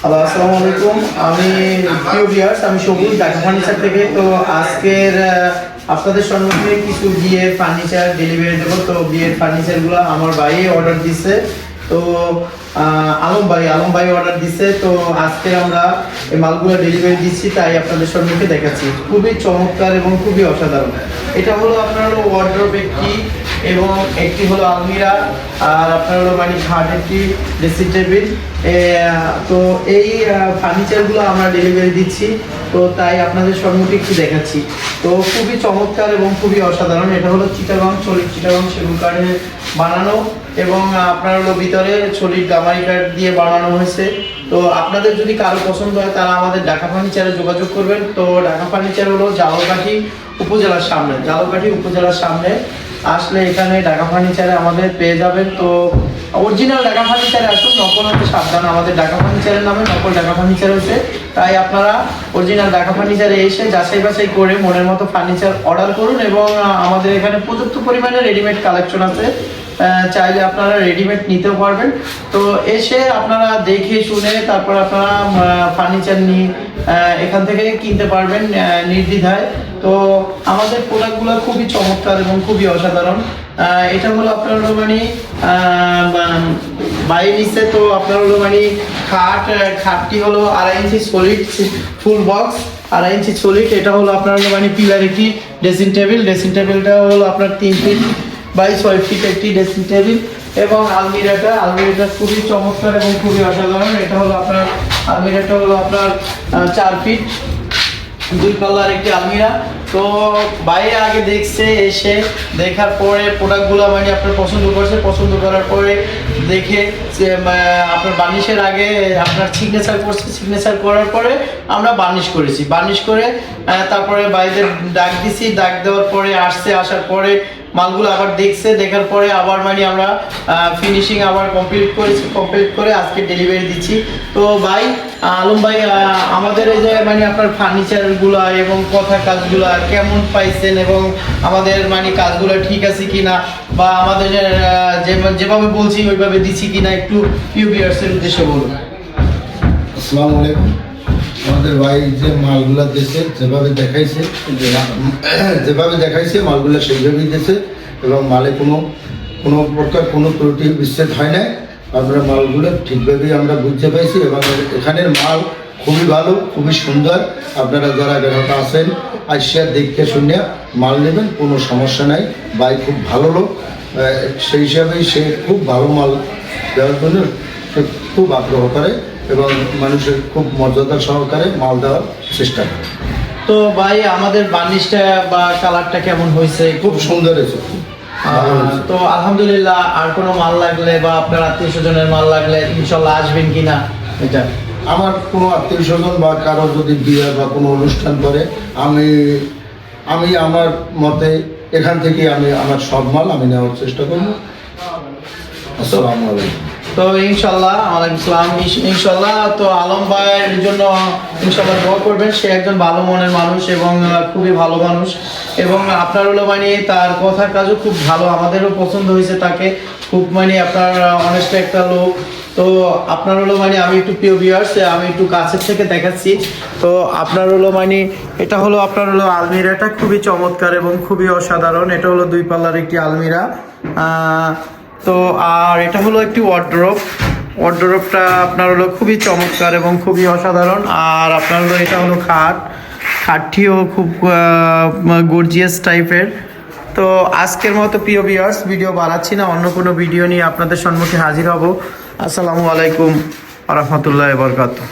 Hello, আসসালামু আলাইকুম। আমি প্রিয় ভিউয়ার্স, আমি সবুজ ঢাকা ফার্নিচার থেকে। তো আজকের আপনাদের সম্মুখে কিছু বিয়ের ফার্নিচার ডেলিভারি দেবো। তো বিয়ের ফার্নিচারগুলো আমার ভাই অর্ডার দিছে। তো আলম ভাই অর্ডার দিছে। তো আজকে আমরা এই মালগুলো ডেলিভারি দিচ্ছি, তাই আপনাদের সম্মুখে দেখাচ্ছি। খুবই চমৎকার এবং খুবই অসাধারণ। এটা হলো আপনার ওয়ার্ডরোব একটি, এবং একটি হলো আলমিরা, আর আপনার হলো মানে খাট একটি, ড্রেসিং টেবিল। তো এই ফার্নিচারগুলো আমরা ডেলিভারি দিচ্ছি, তো তাই আপনাদের সম্মুখে একটু দেখাচ্ছি। তো খুবই চমৎকার এবং খুবই অসাধারণ। এটা হলো চিটাগং সেগুন কাঠে বানানো, এবং আপনার হলো ভিতরে সলিড গামারি কাঠ দিয়ে বানানো হয়েছে। তো আপনাদের যদি কারো পছন্দ হয় তারা আমাদের ঢাকা ফার্নিচারে যোগাযোগ করবেন। তো ঢাকা ফার্নিচার হলো ঝালকাঠি উপজেলার সামনে আসলে এখানে ঢাকা ফার্নিচারে আমাদের পেয়ে যাবেন। তো অরিজিনাল ঢাকা ফার্নিচারে আসুন, নকল হতে সাবধান। আমাদের ঢাকা ফার্নিচারের নামে নকল ঢাকা ফার্নিচার হচ্ছে, তাই আপনারা অরিজিনাল ঢাকা ফার্নিচারে এসে যাচাই বাছাই করে মনের মতো ফার্নিচার অর্ডার করুন। এবং আমাদের এখানে পর্যাপ্ত পরিমাণে রেডিমেড কালেকশন আছে, চাইলে আপনারা রেডিমেড নিতেও পারবেন। তো এসে আপনারা দেখে শুনে তারপর আপনারা ফার্নিচার নিয়ে এখান থেকে কিনতে পারবেন নির্দ্বিধায়। তো আমাদের প্রোডাক্টগুলো খুবই চমৎকার এবং খুবই অসাধারণ। এটা হলো আপনার হলো মানে বাইরে নিচ্ছে। তো আপনার হলো মানে খাটটি হলো 2.5 ইঞ্চি সলিড ফুল বক্স, 2.5 ইঞ্চি সলিড। এটা হলো আপনার হলো মানে পিলার একটি ড্রেসিং টেবিলটা হলো আপনার 3 ফিট বাই 6 ফিট একটি ড্রেসিং টেবিল। এবং আলমিরাটা খুবই চমৎকার এবং খুবই অসাধারণ। এটা হলো আপনার আলমিরাটা হলো আপনার 4 ফিট 2 পাল্লার একটি আলমিরা। তো বাইরে আগে দেখছে, এসে দেখার পরে প্রোডাক্টগুলো মানে আপনার পছন্দ করার পরে দেখে আপনার বার্নিশের আগে আপনার সিগনেচার করার পরে আমরা বার্নিশ করে তারপরে বাইরে ডাক দেওয়ার পরে আসার পরে মালগুলো আবার দেখার পরে আবার মানে আমরা ফিনিশিং আবার কমপ্লিট করে আজকে ডেলিভারি দিচ্ছি। তো ভাই আলম ভাই, আমাদের এই যে মানে আপনার ফার্নিচারগুলো এবং কাজগুলো কেমন পাইছেন, এবং আমাদের মানে কাজগুলো ঠিক আছে কিনা, বা আমাদের যেভাবে বলছি ওইভাবে দিচ্ছি কিনা, একটু ভিউয়ার্সের উদ্দেশ্যে বলুন। আসসালামু আলাইকুম। আমাদের ভাই যে মালগুলা দিয়েছে, যেভাবে দেখাইছে মালগুলা সেইভাবেই দিয়েছে, এবং মালে কোনো প্রকার কোনো ত্রুটি বিচ্ছেদ হয় না। আমরা মালগুলো ঠিকভাবেই আমরা বুঝতে পাইছি, এবং এখানের মাল খুবই ভালো, খুবই সুন্দর। আপনারা যারা গ্রাহক আছেন আসিয়া দেখে শুনে মাল নেবেন, কোনো সমস্যা নাই। ভাই খুব ভালো লোক, সেই হিসাবেই সে খুব ভালো মাল দেওয়ার জন্য সে খুব আগ্রহ করে এবং মানুষের খুব মর্যাদা সহকারে মাল দেওয়ার চেষ্টা করে। তো ভাই আমাদের বার্নিশটা বা কালারটা কেমন হয়েছে? খুব সুন্দর হয়েছে। তো আলহামদুলিল্লাহ। আর কোনো মাল লাগলে বা আপনার আত্মীয় স্বজনের মাল লাগলে ইনশাল্লাহ আসবেন কিনা? এটা আমার কোনো আত্মীয় স্বজন বা কারো যদি বিয়ে বা কোনো অনুষ্ঠান করে, আমি আমার মতে এখান থেকে আমি আমার সব মাল আমি নেওয়ার চেষ্টা করবো। আসসালামু আলাইকুম। তো ইনশাল্লাহ, ওয়ালাইকুম আসসালাম। ইনশাল্লাহ। তো আলম ভাইয়ের জন্য ইনশাল্লাহ দোয়া করবেন। সে একজন ভালো মনের মানুষ এবং খুবই ভালো মানুষ, এবং আপনার হলো মানে তার কথার কাজও খুব ভালো, আমাদেরও পছন্দ হয়েছে তাকে খুব। মানে আপনার অনেস্ট একটা লোক। তো আপনার হলো মানে আমি একটু প্রিয় ভিউয়ার্স, আমি একটু কাছের থেকে দেখাচ্ছি। তো আপনার হলো মানে এটা হলো আপনার হলো আলমিরাটা খুবই চমৎকার এবং খুবই অসাধারণ। এটা হলো 2 পাল্লার একটি আলমিরা। তো আর এটা হলো একটি ওয়ার্ডরোবটা আপনার হলো খুবই চমৎকার এবং খুবই অসাধারণ। আর আপনার হলো এটা হলো খাটটিও খুব গর্জিয়াস টাইপের। তো আজকের মতো প্রিয় ভিউয়ার্স, ভিডিও বাড়াচ্ছি না, অন্য কোনো ভিডিও নিয়ে আপনাদের সম্মুখে হাজির হব। আসসালামু আলাইকুম ওয়া রাহমাতুল্লাহি ওয়া বারাকাতুহু।